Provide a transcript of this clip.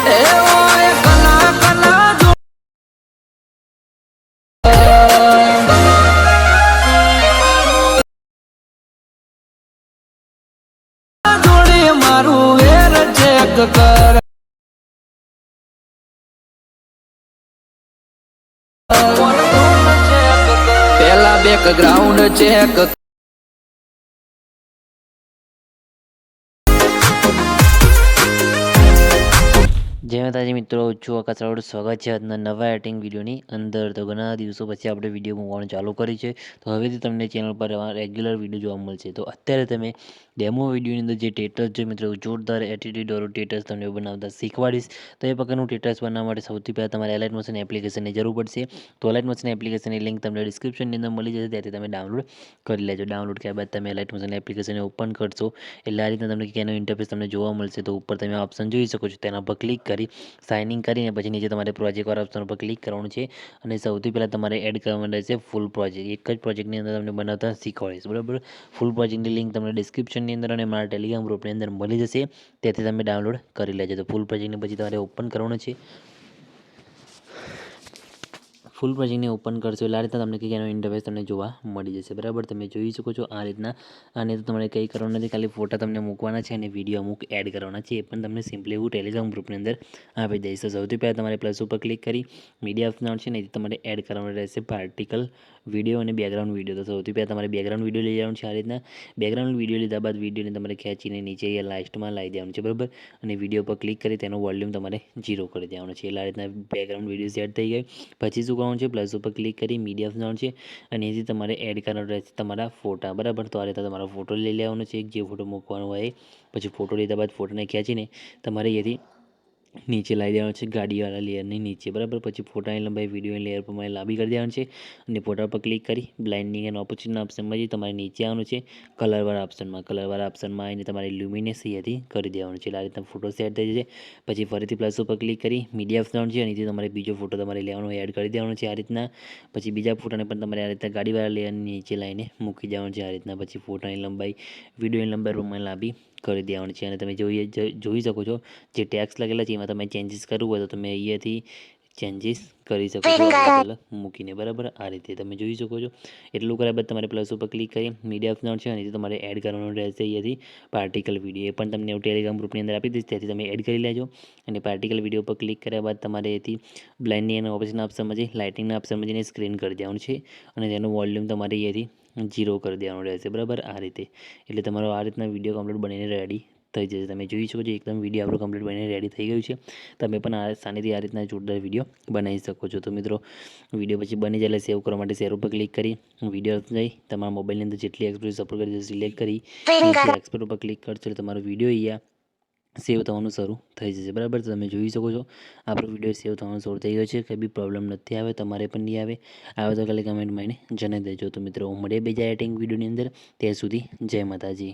એ ઓય કલા કલા જોડે મારું વેર ચેક કર પેલા બેકગ્રાઉન્ડ ચેક જય માતાજી મિત્રો, છું આકાશ રાવળ. સ્વાગત છે આજના નવા એડિટિંગ વિડીયોની અંદર. તો ઘણા દિવસો પછી આપણે વિડીયો મૂકવાનું ચાલુ કરી છે, તો હવેથી તમને ચેનલ પર રેગ્યુલર વિડીયો જોવા મળશે. તો અત્યારે તમે ડેમો વિડીયોની અંદર જે ટેટસ છે મિત્રો, જોરદાર એટીટ્યુડવાળું ટેટસ તમને બનાવતા શીખવાડીશ. તો એ પ્રકારનું ટેટસ બનાવવા માટે સૌથી પહેલાં તમારે એલાઇટ મોશન એપ્લિકેશનની જરૂર પડશે. તો એલાઇટ મોશન એપ્લિકેશનની લિંક તમને ડિસ્ક્રિપ્શનની અંદર મળી જશે, ત્યાંથી તમે ડાઉનલોડ કરી લેજો. ડાઉનલોડ કર્યા બાદ તમે એલાઇટ મોશન એપ્લિકેશનને ઓપન કરશો એટલે આ રીતના તમને કેનો ઇન્ટરફેસ તમને જોવા મળશે. તો ઉપર તમે ઓપ્શન જોઈ શકો છો, તેના પર ક્લિક કરી સાઇન ઇન કરીને પછી નીચે તમારે પ્રોજેક્ટવાળા ઓપ્શન પર ક્લિક કરવાનું છે અને સૌથી પહેલાં તમારે એડ કરવાનું રહેશે ફૂલ પ્રોજેક્ટ. એક જ પ્રોજેક્ટની અંદર તમને બનાવતા શીખવાડીશ, બરાબર. ફૂલ પ્રોજેક્ટની લિંક તમને ડિસ્ક્રિપ્શનની અંદર અને મારા ટેલિગ્રામ ગ્રુપની અંદર મળી જશે, ત્યાંથી તમે ડાઉનલોડ કરી લેજો. તો ફૂલ પ્રોજેક્ટને પછી તમારે ઓપન કરવાનું છે. ફૂલ પ્રોજેક્ટને ઓપન કરશો એટલે આ રીતના તમને કંઈક એનો ઇન્ટરફેસ તમને જોવા મળી જશે, બરાબર. તમે જોઈ શકો છો આ રીતના. અને તો તમારે કંઈ કરવાનું નથી, ખાલી ફોટા તમને મૂકવાના છે અને વિડીયો અમુક એડ કરવાના છે. એ પણ તમને સિમ્પલી એવું ટેલિગ્રામ ગ્રુપની અંદર આપી દઈશ. તો સૌથી પહેલાં તમારે પ્લસ ઉપર ક્લિક કરી મીડિયા ઓપ્શન છે ને તમારે એડ કરવાનું રહેશે પાર્ટિકલ વિડીયો અને બેકગ્રાઉન્ડ વિડીયો. તો સૌથી પહેલાં તમારે બેકગ્રાઉન્ડ વિડીયો લઈ જવાનું છે. આ રીતના બેકગ્રાઉન્ડ વિડીયો લીધા બાદ વિડીયોને તમારે ખેંચીને નીચે અહીંયા લાસ્ટમાં લાવી દેવાનું છે, બરાબર. અને વિડીયો પર ક્લિક કરી તેનો વોલ્યુમ તમારે 0 કરી દેવાનો છે. એટલે આ રીતના બેકગ્રાઉન્ડ વિડીયો સેટ થઈ ગઈ. પછી શું કરવાનું છે, પ્લસ ઉપર ક્લિક કરી મીડિયા ઓપ્શન છે અને એથી તમારે એડ કરવાનો રહેશે તમારા ફોટા, બરાબર. તો આ રીતે તમારો ફોટો લઈ લેવાનો છે, જે ફોટો મૂકવાનો હોય. પછી ફોટો લીધા બાદ ફોટોને ખેંચીને તમારે અહીંયાથી નીચે લાવી દેવાનું છે, ગાડીવાળા લેયરની નીચે, બરાબર. પછી ફોટાની લંબાઈ વિડીયોની લેયર પ્રમાણે લાંબી કરી દેવાનું છે અને ફોટા પર ક્લિક કરી બ્લાઇન્ડિંગ એન્ડ ઓપોઝિટના ઓપ્શનમાં જઈ તમારે નીચે આવવાનું છે કલરવાળા ઓપ્શનમાં આવીને તમારે લ્યુમિનેસ અહીંયાથી કરી દેવાનું છે. એટલે આ રીતના ફોટો સેટ થઈ જશે. પછી ફરીથી પ્લસ ઉપર ક્લિક કરી મીડિયા ઓપ્શન છે અને તમારે બીજો ફોટો તમારે લેવાનો એડ કરી દેવાનો છે આ રીતના. પછી બીજા ફોટાને પણ તમારે આ રીતના ગાડીવાળા લેયરની નીચે લાવીને મૂકી દેવાનું છે આ રીતના. પછી ફોટાની લંબાઈ વિડીયોની લંબાઈ પ્રમાણે લાંબી કરી દેવાનું છે. અને તમે જોઈ શકો છો જે ટેક્સ લગેલા છે એમાં તમે ચેન્જીસ કરવું હોય તો તમે અહીંયાથી ચેન્જીસ કરી શકો છો અલગ મૂકીને, બરાબર. આ રીતે તમે જોઈ શકો છો. એટલું કર્યા બાદ તમારે પ્લસ ઉપર ક્લિક કરી મીડિયા ઓપ્શન છે અને તમારે એડ કરવાનું રહેશે અહીંયાથી પાર્ટિકલ વિડીયો. એ પણ તમને ટેલિગ્રામ ગ્રુપની અંદર આપી દઈશ, ત્યાંથી તમે એડ કરી લેજો. અને પાર્ટિકલ વિડીયો પર ક્લિક કર્યા બાદ તમારે એથી બ્લાઇન્ડિંગ અને ઓપ્શન ઓપ્શનમાં જઈ લાઇટિંગના ઓપ્શનમાં જઈને સ્ક્રીન કરી દેવાનું છે અને તેનું વોલ્યુમ તમારે અહીંયાથી 0 કરી દેવાનું રહેશે, બરાબર. આ રીતે એટલે તમારો આ રીતના વિડીયો કમ્પ્લીટ બનીને રેડી થઈ જશે. તમે જોઈ શકો છો એકદમ વિડીયો આપણું કમ્પ્લીટ બનીને રેડી થઈ ગયું છે. તમે પણ આસાનીથી આ રીતના જોરદાર વિડીયો બનાવી શકો છો. તો મિત્રો વિડીયો પછી બની જાય સેવ કરવા માટે શેર ઉપર ક્લિક કરી વિડીયો જઈ તમારા મોબાઈલની અંદર જેટલી એક્સપોર્ટ સપોર્ટ કરી સિલેક્ટ કરી એક્સપોર્ટ ઉપર ક્લિક કરશો એટલે તમારો વિડીયો અહીંયા સેવ થવાનું શરૂ થઈ જશે, બરાબર. તો તમે જોઈ શકો છો આપણો વિડીયો સેવ થવાનું શરૂ થઈ ગયો છે. કંઈ બી પ્રોબ્લેમ નથી આવે, તમારે પણ નહીં આવે તો ખાલી કમેન્ટમાં એને જણાવી દેજો. તો મિત્રો મળીએ બીજા એડિટિંગ વિડીયોની અંદર. ત્યાં સુધી જય માતાજી.